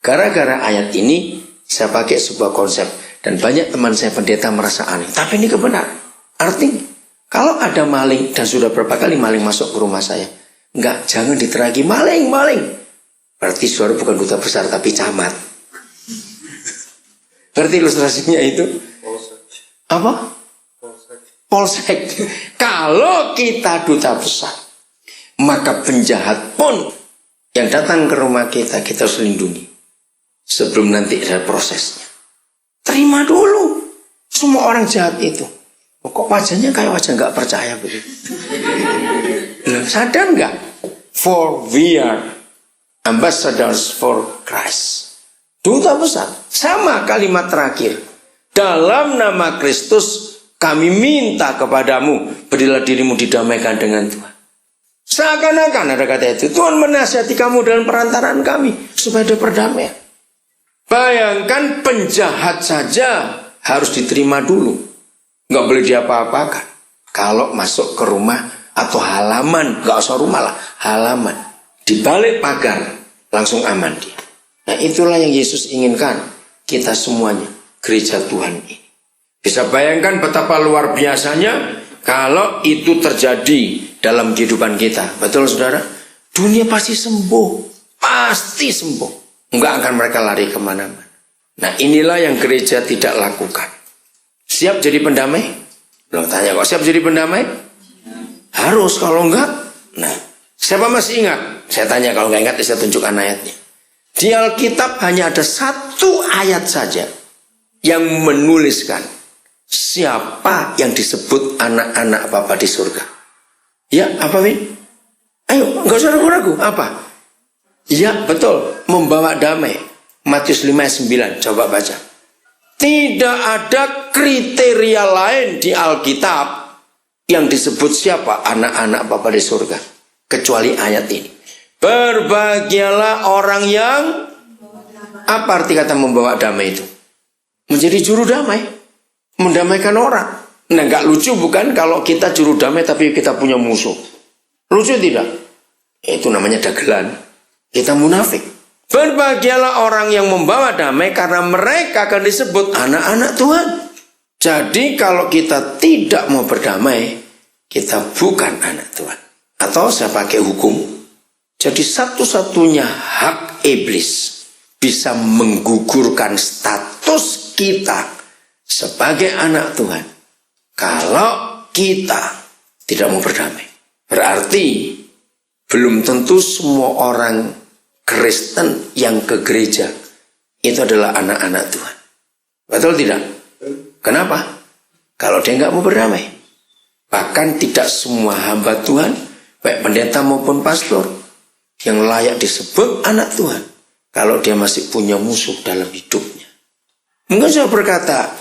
Gara-gara ayat ini saya pakai sebuah konsep, dan banyak teman saya pendeta merasa aneh. Tapi ini kebenaran. Artinya kalau ada maling, dan sudah berapa kali maling masuk ke rumah saya, enggak, jangan diteragi maling. Berarti saudara bukan duta besar tapi camat. Berarti ilustrasinya itu apa? Polsek. Kalau kita duta besar, maka penjahat pun yang datang ke rumah kita harus lindungi sebelum nanti ada prosesnya. Terima dulu semua orang jahat itu. Kok wajahnya kayak wajah nggak percaya begitu? Sadar nggak? For we are ambassadors for Christ. Duta besar. Sama kalimat terakhir. Dalam nama Kristus kami minta kepadamu, berilah dirimu didamaikan dengan Tuhan. Seakan-akan ada kata itu, Tuhan menasihati kamu dalam perantaraan kami supaya ada perdamaian. Bayangkan penjahat saja harus diterima dulu. Nggak boleh diapa-apakan. Kalau masuk ke rumah atau halaman, nggak usah rumah lah, halaman, di balik pagar, langsung aman dia. Nah, itulah yang Yesus inginkan kita semuanya, gereja Tuhan ini. Bisa bayangkan betapa luar biasanya kalau itu terjadi dalam kehidupan kita. Betul saudara? Dunia pasti sembuh. Pasti sembuh. Enggak akan mereka lari kemana-mana. Nah, inilah yang gereja tidak lakukan. Siap jadi pendamai? Belum tanya kok, siap jadi pendamai? Harus, kalau enggak. Nah, siapa masih ingat? Saya tanya, kalau enggak ingat saya tunjukkan ayatnya. Di Alkitab hanya ada satu ayat saja yang menuliskan siapa yang disebut anak-anak Bapa di surga. Ya, apa Win? Ayo, enggak usah ragu-ragu. Apa? Ya, betul. Membawa damai. Matius 5 ayat 9. Coba baca. Tidak ada kriteria lain di Alkitab yang disebut siapa anak-anak Bapa di surga, kecuali ayat ini. Berbahagialah orang yang, apa arti kata membawa damai itu? Menjadi juru damai. Mendamaikan orang. Nah, gak lucu bukan kalau kita juru damai tapi kita punya musuh? Lucu tidak? Itu namanya dagelan. Kita munafik. Berbahagialah orang yang membawa damai karena mereka akan disebut anak-anak Tuhan. Jadi kalau kita tidak mau berdamai, kita bukan anak Tuhan. Atau saya pakai hukum. Jadi satu-satunya hak iblis bisa menggugurkan status kita sebagai anak Tuhan kalau kita tidak mau berdamai. Berarti belum tentu semua orang Kristen yang ke gereja itu adalah anak-anak Tuhan. Betul tidak? Kenapa? Kalau dia nggak mau berdamai. Bahkan tidak semua hamba Tuhan, baik pendeta maupun pastor, yang layak disebut anak Tuhan, kalau dia masih punya musuh dalam hidupnya. Mungkin saya berkata,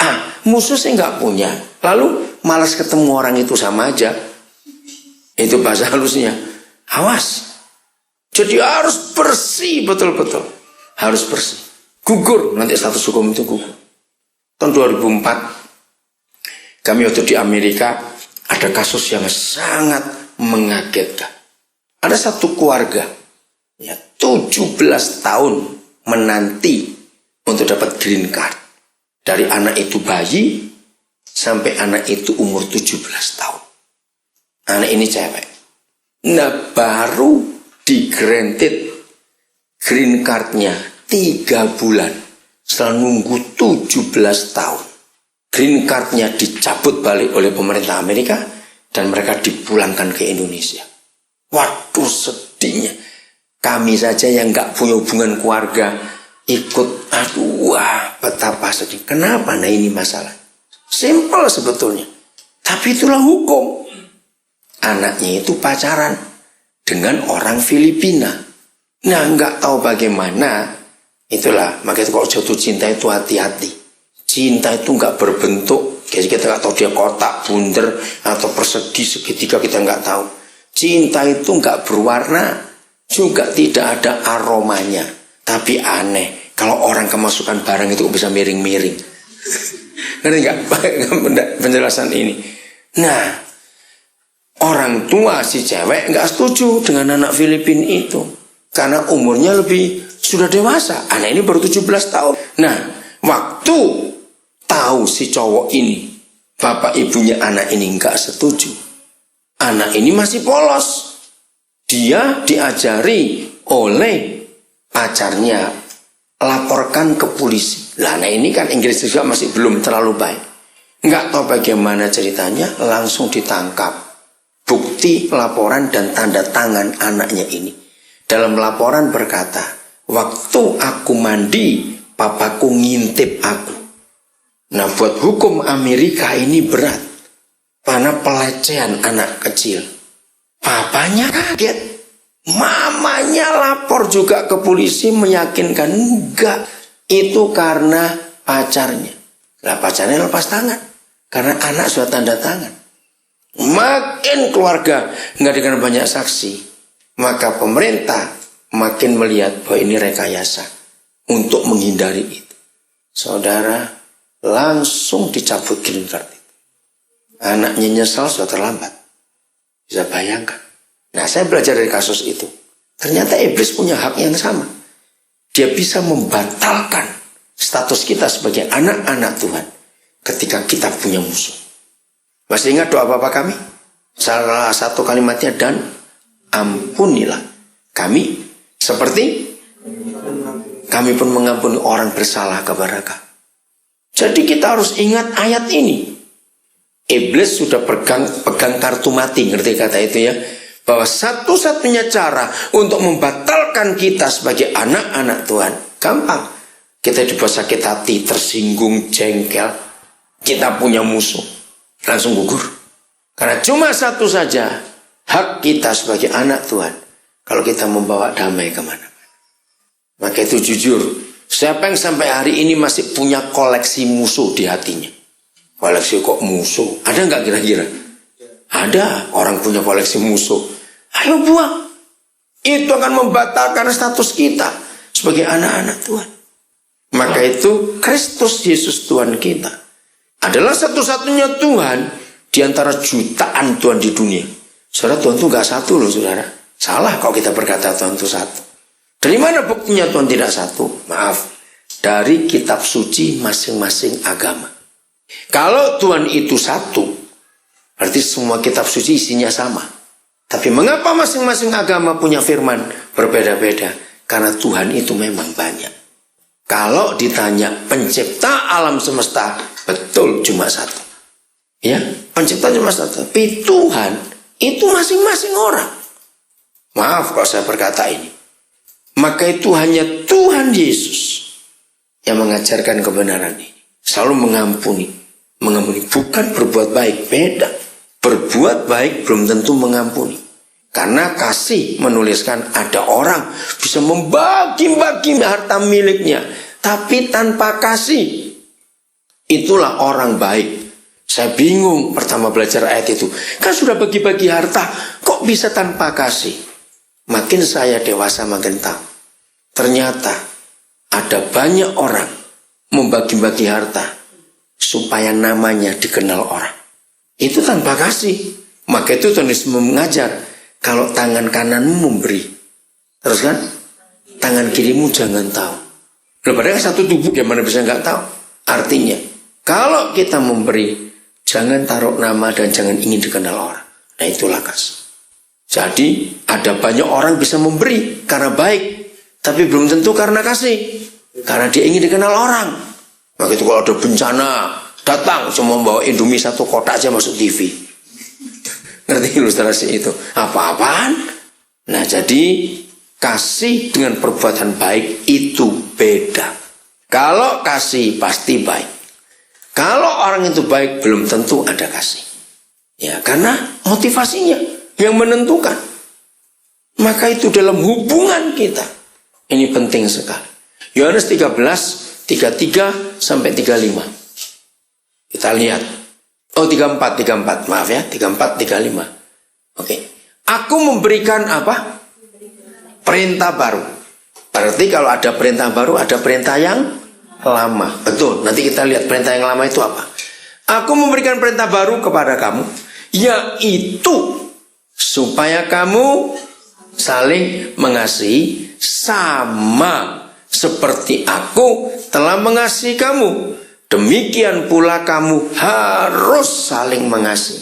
musuh saya nggak punya. Lalu malas ketemu orang itu sama aja. Itu bahasa halusnya. Awas. Jadi harus bersih betul-betul. Harus bersih. Gugur. Nanti status hukum itu gugur. Tahun 2004, kami waktu di Amerika, ada kasus yang sangat mengagetkan. Ada satu keluarga, 17 tahun menanti untuk dapat green card. Dari anak itu bayi, sampai anak itu umur 17 tahun. Anak ini cewek. Nah, baru di-granted green card-nya 3 bulan. Setelah nunggu 17 tahun. Green card-nya dicabut balik oleh pemerintah Amerika dan mereka dipulangkan ke Indonesia. Waduh, sedihnya. Kami saja yang gak punya hubungan keluarga ikut, betapa sedih. Kenapa? Nah, ini masalah. Simpel sebetulnya. Tapi itulah hukum. Anaknya itu pacaran dengan orang Filipina. Nah, gak tahu bagaimana. Itulah, makanya kalau jatuh cinta itu hati-hati. Cinta itu nggak berbentuk. Jadi kita nggak tahu dia kotak, bundar, atau persegi, segitiga, kita nggak tahu. Cinta itu nggak berwarna, juga tidak ada aromanya. Tapi aneh, kalau orang kemasukan barang itu bisa miring-miring. Ngerti nggak penjelasan ini? Nah, orang tua si cewek nggak setuju dengan anak Filipina itu. Karena umurnya sudah dewasa. Anak ini baru 17 tahun. Nah, waktu tahu si cowok ini, bapak ibunya anak ini nggak setuju. Anak ini masih polos. Dia diajari oleh pacarnya, laporkan ke polisi. Lah, anak ini kan Inggris juga masih belum terlalu baik. Nggak tahu bagaimana ceritanya, langsung ditangkap. Bukti laporan dan tanda tangan anaknya ini. Dalam laporan berkata, waktu aku mandi, papaku ngintip aku. Nah, buat hukum Amerika ini berat. Karena pelecehan anak kecil. Papanya kaget. Mamanya lapor juga ke polisi meyakinkan. Enggak, itu karena pacarnya. Lah, pacarnya lepas tangan. Karena anak sudah tanda tangan. Makin keluarga nggak dengan banyak saksi. Maka pemerintah makin melihat bahwa ini rekayasa untuk menghindari itu. Saudara, langsung dicabut green card itu. Anaknya nyesal sudah terlambat. Bisa bayangkan. Nah, saya belajar dari kasus itu. Ternyata iblis punya hak yang sama. Dia bisa membatalkan status kita sebagai anak-anak Tuhan ketika kita punya musuh. Masih ingat doa Bapa kami? Salah satu kalimatnya, dan ampunilah kami seperti kami pun mengampuni orang bersalah kepada kami. Jadi kita harus ingat ayat ini. Iblis sudah pegang kartu mati, ngerti kata itu ya? Bahwa satu-satunya cara untuk membatalkan kita sebagai anak-anak Tuhan, gampang. Kita dibuat sakit hati, tersinggung, jengkel, kita punya musuh, langsung gugur. Karena cuma satu saja hak kita sebagai anak Tuhan, kalau kita membawa damai kemana-mana. Maka itu jujur, siapa yang sampai hari ini masih punya koleksi musuh di hatinya? Koleksi kok musuh? Ada nggak kira-kira? Ada orang punya koleksi musuh. Ayo buang. Itu akan membatalkan status kita sebagai anak-anak Tuhan. Maka itu Kristus Yesus Tuhan kita adalah satu-satunya Tuhan di antara jutaan Tuhan di dunia. Saudara, Tuhan itu gak satu loh, saudara. Salah kalau kita berkata Tuhan itu satu. Dari mana buktinya Tuhan tidak satu? Maaf, dari kitab suci masing-masing agama. Kalau Tuhan itu satu, berarti semua kitab suci isinya sama. Tapi mengapa masing-masing agama punya firman berbeda-beda? Karena Tuhan itu memang banyak. Kalau ditanya pencipta alam semesta, betul cuma satu. Ya, pencipta cuma satu. Tapi Tuhan itu masing-masing orang. Maaf kalau saya berkata ini. Maka itu hanya Tuhan Yesus yang mengajarkan kebenaran ini. Selalu mengampuni. Mengampuni bukan berbuat baik, beda. Berbuat baik belum tentu mengampuni. Karena kasih menuliskan ada orang bisa membagi-bagi harta miliknya, tapi tanpa kasih. Itulah orang baik. Saya bingung pertama belajar ayat itu. Kan sudah bagi-bagi harta, kok bisa tanpa kasih? Makin saya dewasa makin tahu. Ternyata ada banyak orang membagi-bagi harta supaya namanya dikenal orang. Itu tanpa kasih. Maka itu Tuhan Yesus mengajar, kalau tangan kananmu memberi, terus kan tangan kirimu jangan tahu. Loh, padahal satu tubuh, gimana bisa nggak tahu? Artinya, kalau kita memberi, jangan taruh nama dan jangan ingin dikenal orang. Nah, itulah kasih. Jadi ada banyak orang bisa memberi karena baik, tapi belum tentu karena kasih, karena dia ingin dikenal orang. Maka itu kalau ada bencana datang cuma membawa Indomie 1 kotak aja masuk TV. Ngerti ilustrasi itu? Apa-apaan? Nah, jadi kasih dengan perbuatan baik itu beda. Kalau kasih pasti baik. Kalau orang itu baik belum tentu ada kasih. Ya, karena motivasinya yang menentukan. Maka itu dalam hubungan kita. Ini penting sekali. Yohanes 13, 33 sampai 35. Kita lihat. Oh, 34, maaf ya. 34, 35. Oke. Aku memberikan apa? Perintah baru. Berarti kalau ada perintah baru, ada perintah yang lama. Betul, nanti kita lihat perintah yang lama itu apa. Aku memberikan perintah baru kepada kamu, yaitu supaya kamu saling mengasihi sama seperti aku telah mengasihi kamu. Demikian pula kamu harus saling mengasihi.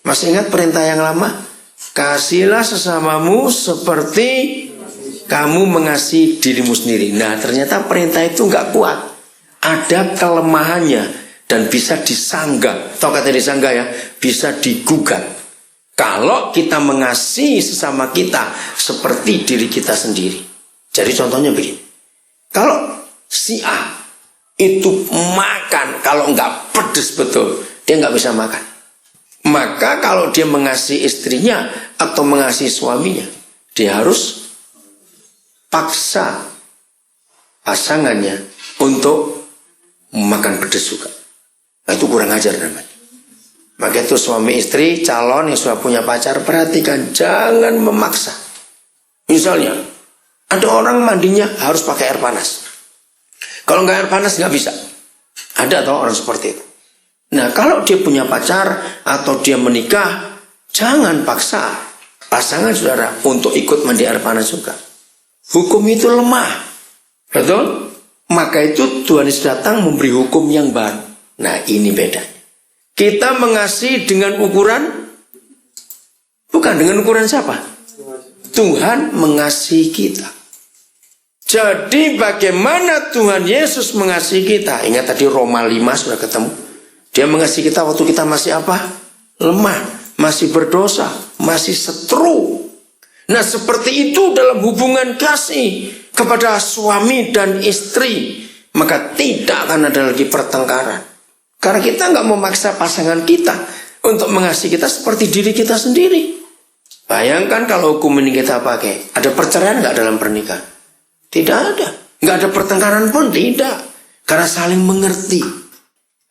Masih ingat perintah yang lama? Kasihlah sesamamu seperti kamu mengasihi dirimu sendiri. Nah, ternyata perintah itu nggak kuat. Ada kelemahannya dan bisa disanggah. Tahu kata disanggah ya? Bisa digugat. Kalau kita mengasihi sesama kita seperti diri kita sendiri. Jadi contohnya begini. Kalau si A itu makan, kalau nggak pedes betul, dia nggak bisa makan. Maka kalau dia mengasihi istrinya atau mengasihi suaminya, dia harus paksa pasangannya untuk makan pedas juga. Nah, itu kurang ajar namanya. Maka itu suami istri calon yang sudah punya pacar, perhatikan, jangan memaksa. Misalnya ada orang mandinya harus pakai air panas. Kalau nggak air panas nggak bisa. Ada atau orang seperti itu. Nah, kalau dia punya pacar atau dia menikah, jangan paksa pasangan saudara untuk ikut mandi air panas juga. Hukum itu lemah. Betul? Maka itu Tuhan Yesus datang memberi hukum yang baru. Nah, ini bedanya. Kita mengasihi dengan ukuran, bukan dengan ukuran siapa? Tuhan mengasihi kita. Jadi bagaimana Tuhan Yesus mengasihi kita? Ingat tadi Roma 5 sudah ketemu. Dia mengasihi kita waktu kita masih apa? Lemah, masih berdosa, masih seteru. Nah, seperti itu dalam hubungan kasih kepada suami dan istri, maka tidak akan ada lagi pertengkaran. Karena kita nggak memaksa pasangan kita untuk mengasihi kita seperti diri kita sendiri. Bayangkan kalau hukum ini kita pakai, ada perceraian nggak dalam pernikahan? Tidak ada. Nggak ada pertengkaran pun, tidak. Karena saling mengerti.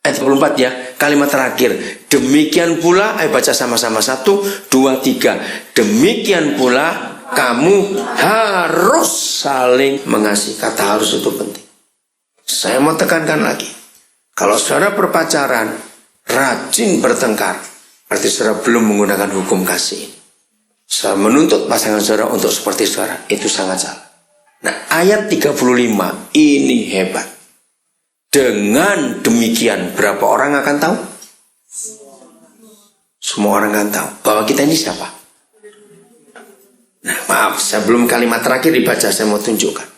Ayat 24 ya, kalimat terakhir. Demikian pula, ayo baca sama-sama 1, 2, 3. Demikian pula kamu harus saling mengasihi. Kata harus itu penting. Saya mau tekankan lagi. Kalau saudara berpacaran, rajin bertengkar, berarti saudara belum menggunakan hukum kasih. Saudara menuntut pasangan saudara untuk seperti saudara, itu sangat salah. Nah, ayat 35 ini hebat. Dengan demikian, berapa orang akan tahu? Semua orang akan tahu bahwa kita ini siapa. Nah, maaf, sebelum kalimat terakhir dibaca, saya mau tunjukkan.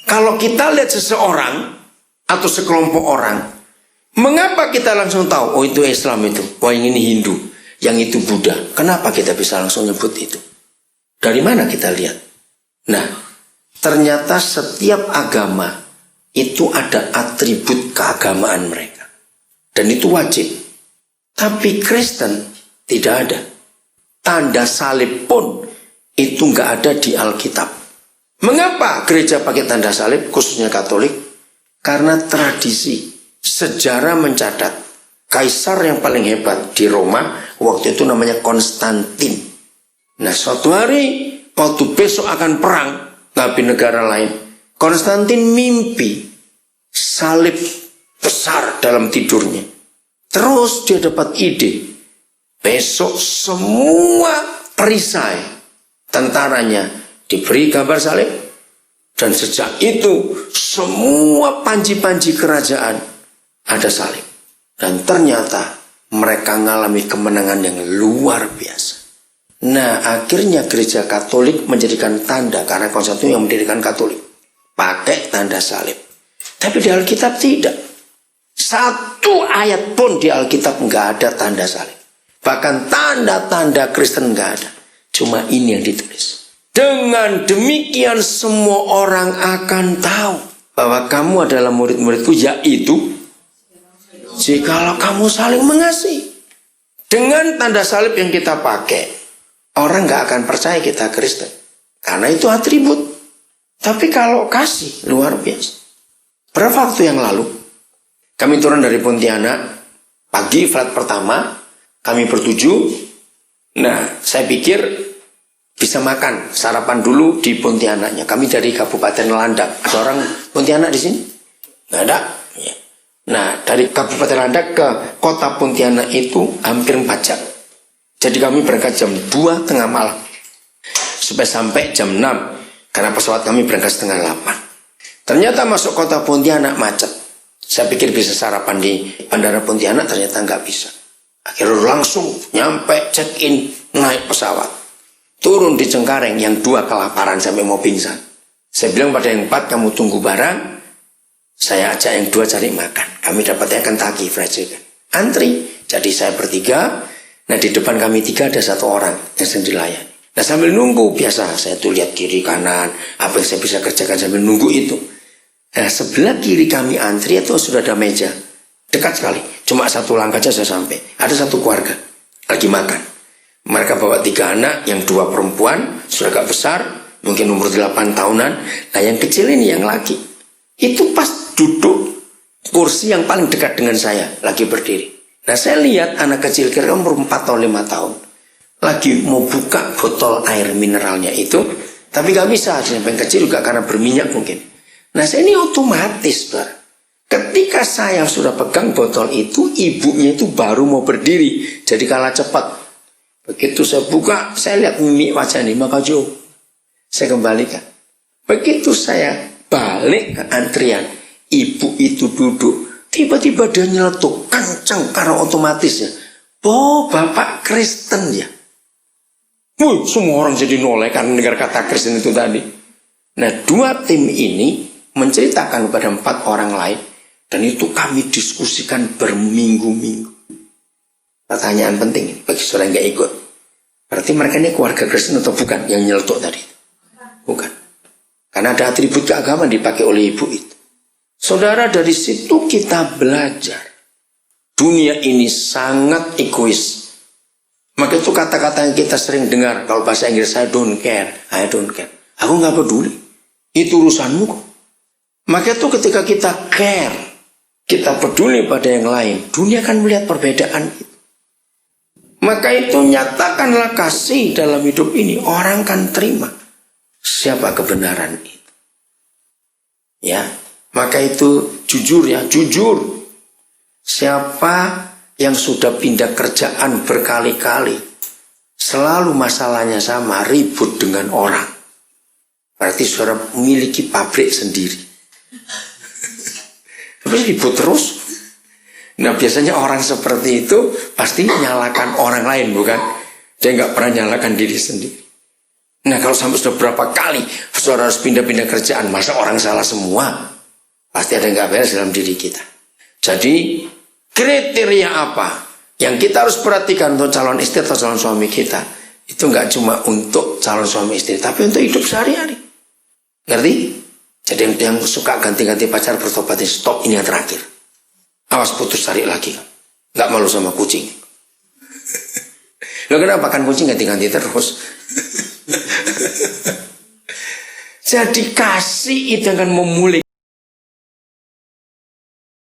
Kalau kita lihat seseorang atau sekelompok orang, mengapa kita langsung tahu, oh itu Islam itu, oh yang ini Hindu, yang itu Buddha. Kenapa kita bisa langsung nyebut itu? Dari mana kita lihat? Nah, ternyata setiap agama itu ada atribut keagamaan mereka. Dan itu wajib. Tapi Kristen tidak ada. Tanda salib pun itu nggak ada di Alkitab. Mengapa gereja pakai tanda salib, khususnya Katolik? Karena tradisi, sejarah mencatat kaisar yang paling hebat di Roma waktu itu namanya Konstantin. Nah, suatu hari waktu besok akan perang tapi negara lain, Konstantin mimpi salib besar dalam tidurnya. Terus dia dapat ide, besok semua perisai tentaranya diberi gambar salib. Dan sejak itu semua panji-panji kerajaan ada salib. Dan ternyata mereka mengalami kemenangan yang luar biasa. Nah, akhirnya gereja Katolik menjadikan tanda, karena Konstantin yang mendirikan Katolik, pakai tanda salib. Tapi di Alkitab tidak. Satu ayat pun di Alkitab nggak ada tanda salib. Bahkan tanda-tanda Kristen nggak ada. Cuma ini yang ditulis. Dengan demikian semua orang akan tahu bahwa kamu adalah murid-muridku, yaitu jikalau kamu saling mengasihi. Dengan tanda salib yang kita pakai, orang nggak akan percaya kita Kristen, karena itu atribut. Tapi kalau kasih, luar biasa. Berapa waktu yang lalu, kami turun dari Pontianak, pagi flight pertama, kami bertujuh. Nah, saya pikir bisa makan sarapan dulu di Pontianaknya. Kami dari Kabupaten Landak. Ada orang Pontianak di sini? Nggak ada. Ya. Nah, dari Kabupaten Landak ke kota Pontianak itu hampir 4 jam. Jadi kami berangkat jam 2 tengah malam supaya sampai jam 6, karena pesawat kami berangkat setengah 8. Ternyata masuk kota Pontianak macet. Saya pikir bisa sarapan di Bandara Pontianak, ternyata nggak bisa. Akhirnya langsung nyampe check-in, naik pesawat. Turun di Cengkareng, yang 2 kelaparan sampai mau pingsan. Saya bilang pada yang 4, kamu tunggu barang, saya ajak yang 2 cari makan. Kami dapatnya Kentucky Fried Chicken. Antri, jadi saya bertiga. Nah, di depan kami 3 ada 1 orang yang sedang dilayani. Nah, sambil nunggu, biasa saya tuh lihat kiri kanan, apa yang saya bisa kerjakan sambil nunggu itu. Nah, sebelah kiri kami antri itu sudah ada meja. Dekat sekali, cuma 1 langkah saja saya sampai. Ada 1 keluarga lagi makan. Mereka bawa 3 anak, yang 2 perempuan, sudah agak besar, mungkin umur 8 tahunan. Nah, yang kecil ini yang laki. Itu pas duduk kursi yang paling dekat dengan saya, lagi berdiri. Nah, saya lihat anak kecil kira umur 4 atau 5 tahun. Lagi mau buka botol air mineralnya itu, tapi gak bisa, yang kecil juga karena berminyak mungkin. Nah, saya ini otomatis, Pak. Ketika saya sudah pegang botol itu, ibunya itu baru mau berdiri. Jadi kalah cepat. Begitu saya buka, saya lihat mimik wajah ini, maka jauh. Saya kembalikan. Begitu saya balik ke antrian, ibu itu duduk. Tiba-tiba dia nyeletuk, kencang karena otomatis ya. Oh, Bapak Kristen ya. Semua orang jadi noleh karena dengar kata Kristen itu tadi. Nah, 2 tim ini menceritakan kepada 4 orang lain. Dan itu kami diskusikan berminggu-minggu. Pertanyaan penting bagi saudara yang gak ikut. Berarti mereka ini keluarga Kristen atau bukan yang nyeletuk tadi? Bukan. Karena ada atribut keagamaan dipakai oleh ibu itu. Saudara, dari situ kita belajar. Dunia ini sangat egois. Maka itu kata-kata yang kita sering dengar. Kalau bahasa Inggris, I don't care. I don't care. Aku gak peduli. Itu urusanmu kok. Maka itu ketika kita care, kita peduli pada yang lain, dunia akan melihat perbedaan itu. Maka itu nyatakanlah kasih dalam hidup ini. Orang kan terima siapa kebenaran itu. Ya, maka itu jujur ya, jujur. Siapa yang sudah pindah kerjaan berkali-kali, selalu masalahnya sama, ribut dengan orang, berarti saudara memiliki pabrik sendiri. Terus ribut terus. Nah, biasanya orang seperti itu pasti nyalakan orang lain, bukan? Dia nggak pernah nyalakan diri sendiri. Nah, kalau sampai sudah berapa kali saudara harus pindah-pindah kerjaan, masa orang salah semua? Pasti ada yang nggak beres dalam diri kita. Jadi kriteria apa yang kita harus perhatikan untuk calon istri atau calon suami kita? Itu nggak cuma untuk calon suami istri, tapi untuk hidup sehari-hari. Ngerti? Jadi yang suka ganti-ganti pacar bertobat, stop, ini yang terakhir. Awas putus cari lagi. Nggak malu sama kucing. Lo kenapa kan kucing ganti-ganti terus? Jadi kasih itu akan memulihkan